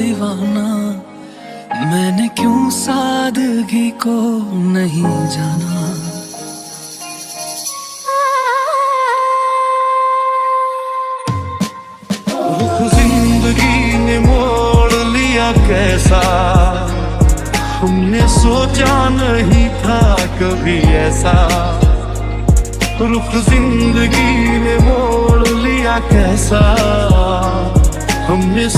दीवाना, मैंने क्यों सादगी को नहीं जाना। रुख जिंदगी ने मोड़ लिया कैसा, हमने सोचा नहीं था कभी ऐसा। रुख जिंदगी ने मोड़ लिया कैसा, हमने